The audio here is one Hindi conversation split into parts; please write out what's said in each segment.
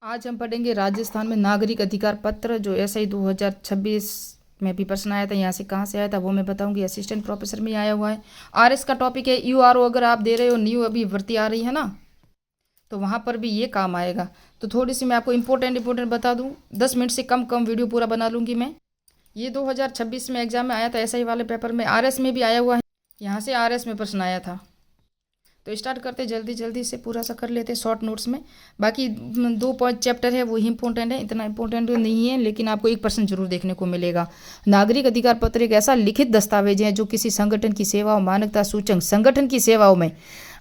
आज हम पढ़ेंगे राजस्थान में नागरिक अधिकार पत्र जो एसआई 2026 में भी प्रश्न आया था। यहाँ से कहाँ से आया था वो मैं बताऊंगी। असिस्टेंट प्रोफेसर में आया हुआ है। आरएस का टॉपिक है। यूआरओ अगर आप दे रहे हो, न्यू अभी भर्ती आ रही है ना, तो वहाँ पर भी ये काम आएगा। तो थोड़ी सी मैं आपको इंपॉर्टेंट बता दूँ। 10 मिनट से कम वीडियो पूरा बना लूँगी मैं। ये 2026 में एग्जाम में आया था, एसआई वाले पेपर में। आरएस में भी आया हुआ है। यहाँ से आरएस में प्रश्न आया था। तो स्टार्ट करते जल्दी जल्दी से पूरा सा कर लेते शॉर्ट नोट्स में। बाकी 2 चैप्टर है वो ही इंपॉर्टेंट है, इतना इंपॉर्टेंट नहीं है, लेकिन आपको एक पर्सन जरूर देखने को मिलेगा। नागरिक अधिकार पत्र एक ऐसा लिखित दस्तावेज है जो किसी संगठन की सेवाओं, मानकता सूचक संगठन की सेवाओं में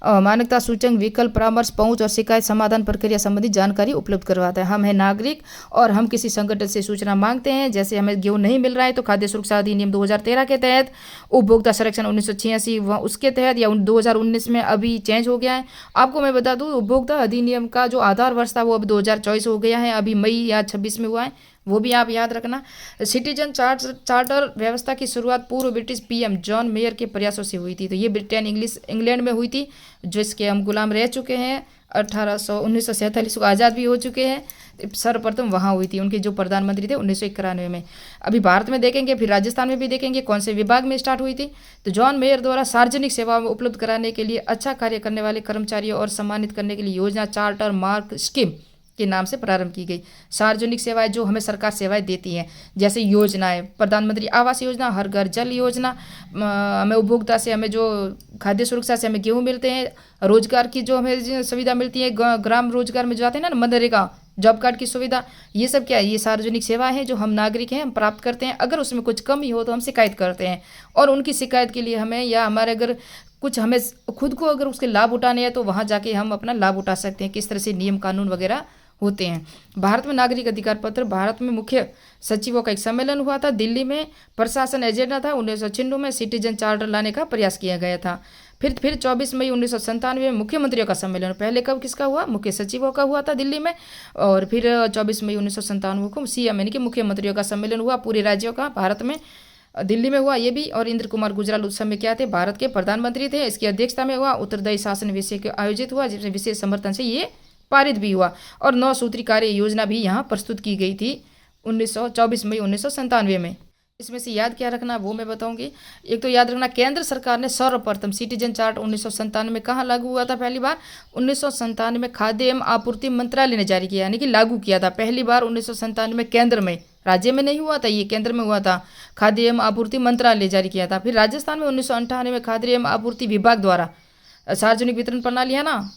मानकता सूचक, विकल्प, परामर्श, पहुंच और शिकायत समाधान प्रक्रिया संबंधी जानकारी उपलब्ध करवाता है। हम है नागरिक और हम किसी संगठन से सूचना मांगते हैं। जैसे हमें गेहूं नहीं मिल रहा है तो खाद्य सुरक्षा अधिनियम 2013 के तहत, उपभोक्ता संरक्षण 1986 उसके तहत, या 2019 में अभी चेंज हो गया है। आपको मैं बता दूं, उपभोक्ता अधिनियम का जो आधार वर्ष था वो अब 2024 हो गया है, अभी मई या 26 में हुआ है, वो भी आप याद रखना। सिटीजन चार्टर व्यवस्था की शुरुआत पूर्व ब्रिटिश पीएम जॉन मेयर के प्रयासों से हुई थी। तो ये ब्रिटेन इंग्लैंड में हुई थी, जिसके हम गुलाम रह चुके हैं। 1947 को आज़ाद भी हो चुके हैं। सर्वप्रथम वहाँ हुई थी, उनके जो प्रधानमंत्री थे 1991 में। अभी भारत में देखेंगे, फिर राजस्थान में भी देखेंगे कौन से विभाग में स्टार्ट हुई थी। तो जॉन मेयर द्वारा सार्वजनिक सेवाओं में उपलब्ध कराने के लिए अच्छा कार्य करने वाले कर्मचारियों और सम्मानित करने के लिए योजना चार्टर मार्क स्कीम के नाम से प्रारंभ की गई। सार्वजनिक सेवाएं जो हमें सरकार सेवाएं देती हैं, जैसे योजनाएं, प्रधानमंत्री आवास योजना, हर घर जल योजना, हमें उपभोक्ता से हमें जो खाद्य सुरक्षा से हमें गेहूँ मिलते हैं, रोजगार की जो हमें सुविधा मिलती है, ग्राम रोजगार में जो आते हैं ना, मनरेगा, जॉब कार्ड की सुविधा, ये सब क्या है? ये सार्वजनिक सेवाएं हैं जो हम नागरिक हैं, हम प्राप्त करते हैं। अगर उसमें कुछ कमी हो तो हम शिकायत करते हैं, और उनकी शिकायत के लिए हमें, या हमारे अगर कुछ हमें खुद को अगर उसके लाभ उठाने हैं तो वहाँ जाके हम अपना लाभ उठा सकते हैं। किस तरह से नियम कानून वगैरह होते हैं। भारत में नागरिक अधिकार पत्र, भारत में मुख्य सचिवों का एक सम्मेलन हुआ था दिल्ली में। प्रशासन एजेंडा था 1996 में सिटीजन चार्टर लाने का प्रयास किया गया था। फिर 24 मई 1997 में मुख्यमंत्रियों का सम्मेलन, पहले कब किसका हुआ? मुख्य सचिवों का हुआ था दिल्ली में। और फिर 24 मई 1997 को सीएम यानी कि मुख्यमंत्रियों का सम्मेलन हुआ, पूरे राज्यों का, भारत में, दिल्ली में हुआ ये भी। और इंद्र कुमार गुजराल उस समय क्या थे? भारत के प्रधानमंत्री थे। इसकी अध्यक्षता में हुआ। उत्तरदायी शासन विषय के आयोजित हुआ, जिसमें विशेष समर्थन से ये पारित भी हुआ। और 9 सूत्री कार्य योजना भी यहाँ प्रस्तुत की गई थी 24 मई 1997 में। इसमें से याद क्या रखना वो मैं बताऊंगी। एक तो याद रखना, केंद्र सरकार ने सर्वप्रथम सिटीजन चार्ट 1997 में कहाँ लागू हुआ था? पहली बार 1997 में खाद्य एवं आपूर्ति मंत्रालय ने जारी किया, यानी कि लागू किया था पहली बार 1997 में। केंद्र में, राज्य में नहीं हुआ था, ये केंद्र में हुआ था। खाद्य एवं आपूर्ति मंत्रालय जारी किया था। फिर राजस्थान में 1998 में खाद्य एवं आपूर्ति विभाग द्वारा सार्वजनिक वितरण प्रणाली है ना,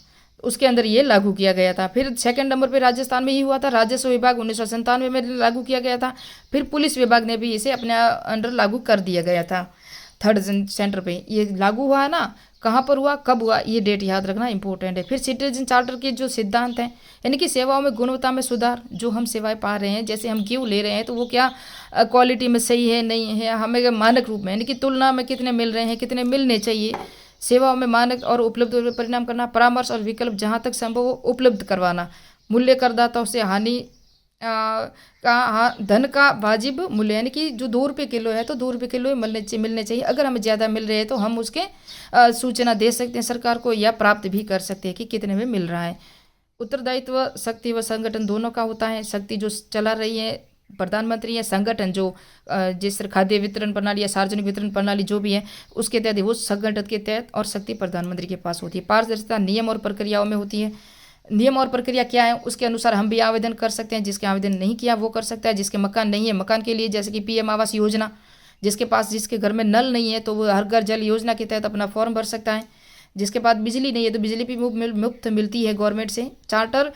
उसके अंदर ये लागू किया गया था। फिर सेकंड नंबर पे राजस्थान में ही हुआ था, राजस्व विभाग 1997 में लागू किया गया था। फिर पुलिस विभाग ने भी इसे अपने अंडर लागू कर दिया गया था। थर्ड सेंटर पे ये लागू हुआ है ना, कहाँ पर हुआ, कब हुआ, ये डेट याद रखना इंपॉर्टेंट है। फिर सिटीजन चार्टर के जो सिद्धांत हैं, यानी कि सेवाओं में गुणवत्ता में सुधार, जो हम सेवाएं पा रहे हैं, जैसे हम गेहूँ ले रहे हैं तो वो क्या क्वालिटी में सही है नहीं है, हमें मानक रूप में, यानी कि तुलना में कितने मिल रहे हैं, कितने मिलने चाहिए, सेवाओं में मानक और उपलब्ध परिणाम करना, परामर्श और विकल्प जहाँ तक संभव हो उपलब्ध करवाना, मूल्य करदाताओं से हानि धन का वाजिब मूल्य, यानी कि जो 2 रुपये किलो है तो 2 रुपये किलो मिलने चाहिए। अगर हमें ज़्यादा मिल रहे हैं तो हम उसके सूचना दे सकते हैं सरकार को, या प्राप्त भी कर सकते हैं कि कितने में मिल रहा है। उत्तरदायित्व शक्ति व संगठन दोनों का होता है। शक्ति जो चला रही है प्रधानमंत्री, या संगठन जो जिस खाद्य वितरण प्रणाली या सार्वजनिक वितरण प्रणाली जो भी है उसके तहत, वो संगठन के तहत, और शक्ति प्रधानमंत्री के पास होती है। पारदर्शिता नियम और प्रक्रियाओं में होती है। नियम और प्रक्रिया क्या है, उसके अनुसार हम भी आवेदन कर सकते हैं। जिसके आवेदन नहीं किया वो कर सकता है। जिसके मकान नहीं है, मकान के लिए, जैसे कि पीएम आवास योजना, जिसके घर में नल नहीं है तो वो हर घर जल योजना के तहत अपना फॉर्म भर सकता है। जिसके पास बिजली नहीं है तो बिजली भी मुफ्त मिलती है गवर्नमेंट से। चार्टर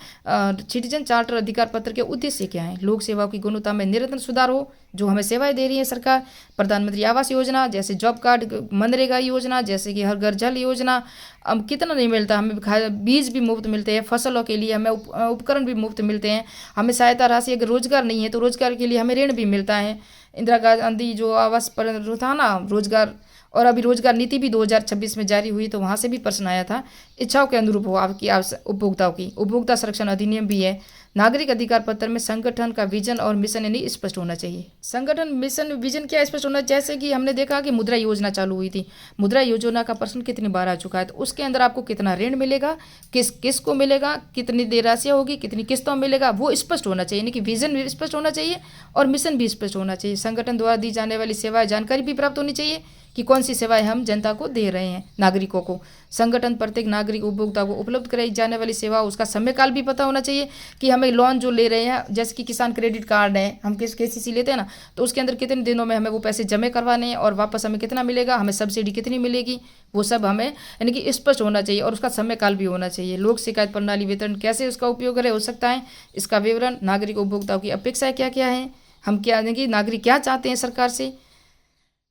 सिटीजन चार्टर अधिकार पत्र के उद्देश्य क्या है? लोक सेवाओं की गुणवत्ता में निरंतर सुधार हो, जो हमें सेवाएं दे रही है सरकार। प्रधानमंत्री आवास योजना, जैसे जॉब कार्ड, मनरेगा योजना, जैसे कि हर घर जल योजना। अब कितना नहीं मिलता, हमें बीज भी मुफ्त मिलते हैं, फसलों के लिए हमें उपकरण भी मुफ्त मिलते हैं। हमें सहायता राशि, अगर रोजगार नहीं है तो रोजगार के लिए हमें ऋण भी मिलता है। इंदिरा गांधी जो आवास पर था ना रोजगार, और अभी रोजगार नीति भी 2026 में जारी हुई, तो वहाँ से भी प्रश्न आया था इच्छाओं के अनुरूप हो आपकी उपभोक्ताओं की। उपभोक्ता संरक्षण अधिनियम भी है। नागरिक अधिकार पत्र में संगठन का विजन और मिशन यानी स्पष्ट होना चाहिए। संगठन मिशन विजन क्या स्पष्ट होना, जैसे कि हमने देखा कि मुद्रा योजना चालू हुई थी, मुद्रा योजना का प्रश्न कितनी बार आ चुका है, तो उसके अंदर आपको कितना ऋण मिलेगा, किस किस को मिलेगा, कितनी देर राशि होगी, कितनी किस्तों में मिलेगा, वो स्पष्ट होना चाहिए। यानी कि विजन भी स्पष्ट होना चाहिए और मिशन भी स्पष्ट होना चाहिए। संगठन द्वारा दी जाने वाली सेवाएं जानकारी भी प्राप्त होनी चाहिए कि कौन सी सेवाएं हम जनता को दे रहे हैं, नागरिकों को। संगठन प्रत्येक नागरिक उपभोक्ता को उपलब्ध कराई जाने वाली सेवा उसका समय काल भी पता होना चाहिए कि हमें लोन जो ले रहे हैं, जैसे कि किसान क्रेडिट कार्ड है, हम KCC लेते हैं ना, तो उसके अंदर कितने दिनों में हमें वो पैसे जमा करवाने हैं और वापस हमें कितना मिलेगा, हमें सब्सिडी कितनी मिलेगी, वो सब हमें यानी कि स्पष्ट होना चाहिए और उसका समय काल भी होना चाहिए। लोक शिकायत प्रणाली वितरण कैसे उसका उपयोग करें हो सकता है, इसका विवरण, नागरिक उपभोक्ताओं की अपेक्षाएं क्या क्या है, हम क्या यानी कि नागरिक क्या चाहते हैं सरकार से,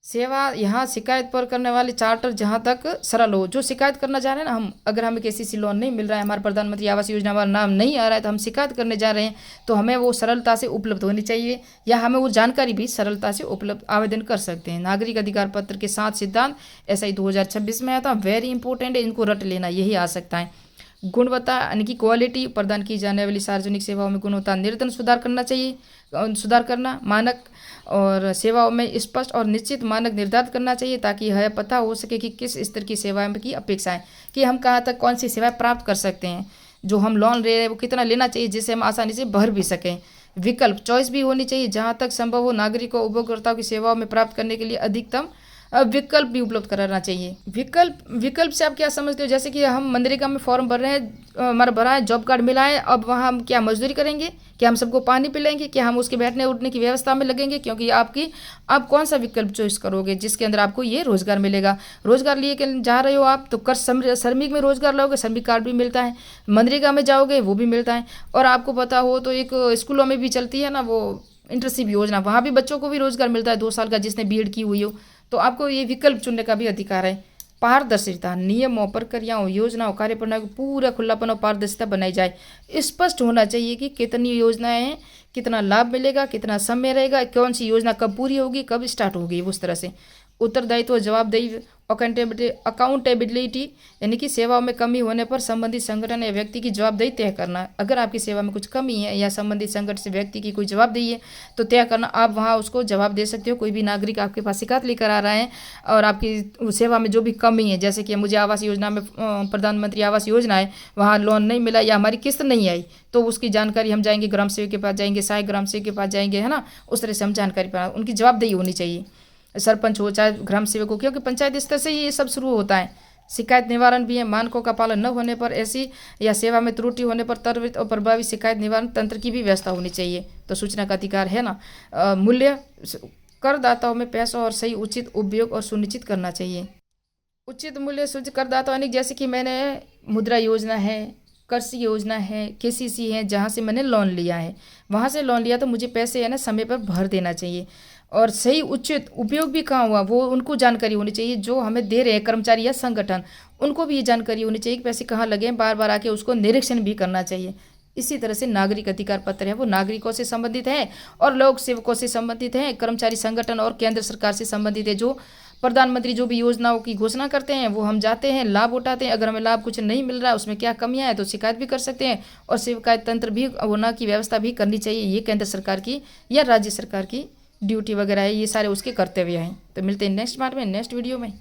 सेवा यहाँ शिकायत पर करने वाले चार्टर जहाँ तक सरल हो। जो शिकायत करना चाह रहे हैं ना हम, अगर हमें KCC लोन नहीं मिल रहा है, हमारा प्रधानमंत्री आवास योजना वाला नाम नहीं आ रहा है, तो हम शिकायत करने जा रहे हैं, तो हमें वो सरलता से उपलब्ध होनी चाहिए या हमें वो जानकारी भी सरलता से उपलब्ध आवेदन कर सकते हैं। नागरिक अधिकार पत्र के 7 सिद्धांत SI 2026 में आया था, वेरी इंपॉर्टेंट है, इनको रट लेना, यही आ सकता है। गुणवत्ता यानी कि क्वालिटी, प्रदान की जाने वाली सार्वजनिक सेवाओं में गुणवत्ता निरंतर सुधार करना चाहिए, सुधार करना, मानक और सेवाओं में स्पष्ट और निश्चित मानक निर्धारित करना चाहिए ताकि यह पता हो सके कि किस स्तर की सेवाएं की अपेक्षाएं, कि हम कहाँ तक कौन सी सेवाएं प्राप्त कर सकते हैं, जो हम लोन ले रहे हैं वो कितना लेना चाहिए जिससे हम आसानी से भर भी सकें। विकल्प चॉइस भी होनी चाहिए, जहाँ तक संभव हो नागरिकों उपभोक्ताओं की सेवाओं में प्राप्त करने के लिए अधिकतम विकल्प भी उपलब्ध कराना चाहिए। विकल्प से आप क्या समझते हो, जैसे कि हम मनरेगा में फॉर्म भर रहे हैं, हमारा भरा है, जॉब कार्ड मिला है, अब वहाँ हम क्या मजदूरी करेंगे, क्या हम सबको पानी पिलाएंगे, क्या हम उसके बैठने उठने की व्यवस्था में लगेंगे, क्योंकि आप कौन सा विकल्प चॉइस करोगे जिसके अंदर आपको ये रोजगार मिलेगा। रोजगार लिए जा रहे हो आप तो कर श्रमिक में रोजगार लोगे, श्रमिक कार्ड भी मिलता है, मनरेगा में जाओगे वो भी मिलता है, और आपको पता हो तो एक स्कूलों में भी चलती है ना वो इंटर्नशिप योजना, वहाँ भी बच्चों को भी रोजगार मिलता है 2 साल का, जिसने BEd की हुई हो, तो आपको ये विकल्प चुनने का भी अधिकार है। पारदर्शिता, नियमों, प्रक्रियाओं, योजनाओं, कार्यप्रणाली को पूरा खुलापन और पारदर्शिता बनाई जाए। स्पष्ट होना चाहिए कि कितनी योजनाएं हैं, कितना लाभ मिलेगा, कितना समय रहेगा, कौन सी योजना कब पूरी होगी, कब स्टार्ट होगी, उस तरह से। उत्तरदायित्व, जवाबदेही, अकाउंटेबिलिटी यानी कि सेवाओं में कमी होने पर संबंधित संगठन या व्यक्ति की जवाबदेही तय करना। अगर आपकी सेवा में कुछ कमी है या संबंधित संगठन से व्यक्ति की कोई जवाबदेही है तो तय करना, आप वहाँ उसको जवाब दे सकते हो। कोई भी नागरिक आपके पास शिकायत लेकर आ रहा है और आपकी सेवा में जो भी कमी है, जैसे कि मुझे आवास योजना में प्रधानमंत्री आवास योजना है, वहाँ लोन नहीं मिला या हमारी किस्त नहीं आई, तो उसकी जानकारी हम जाएंगे ग्राम सेवक के पास जाएंगे, सहायक ग्राम सेवक के पास जाएंगे, है ना, उस तरह से हम जानकारी पा, उनकी जवाबदेही होनी चाहिए, सरपंच हो चाहे ग्राम सेवक हो, क्योंकि पंचायत स्तर से ही ये सब शुरू होता है। शिकायत निवारण भी है, मानकों का पालन न होने पर ऐसी या सेवा में त्रुटि होने पर त्वरित और प्रभावी शिकायत निवारण तंत्र की भी व्यवस्था होनी चाहिए। तो सूचना का अधिकार है ना। मूल्य, करदाताओं में पैसा और सही उचित उपयोग और सुनिश्चित करना चाहिए। उचित मूल्य सूचित करदाता यानी जैसे कि मैंने मुद्रा योजना है, कृषि योजना है, KCC है, जहाँ से मैंने लोन लिया है, वहाँ से लोन लिया तो मुझे पैसे है ना समय पर भर देना चाहिए, और सही उचित उपयोग भी कहाँ हुआ वो उनको जानकारी होनी चाहिए, जो हमें दे रहे हैं कर्मचारी या संगठन, उनको भी ये जानकारी होनी चाहिए कि पैसे कहाँ लगे हैं, बार बार आके उसको निरीक्षण भी करना चाहिए। इसी तरह से नागरिक अधिकार पत्र है वो नागरिकों से संबंधित है और लोक सेवकों से संबंधित है, कर्मचारी संगठन और केंद्र सरकार से संबंधित है। जो प्रधानमंत्री जो भी योजनाओं की घोषणा करते हैं वो हम जाते हैं, लाभ उठाते हैं। अगर हमें लाभ कुछ नहीं मिल रहा है, उसमें क्या कमियां है, तो शिकायत भी कर सकते हैं, और शिकायत तंत्र भी होना की व्यवस्था भी करनी चाहिए। ये केंद्र सरकार की या राज्य सरकार की ड्यूटी वगैरह है, ये सारे उसके कर्तव्य हैं। तो मिलते हैं नेक्स्ट बार में, नेक्स्ट वीडियो में।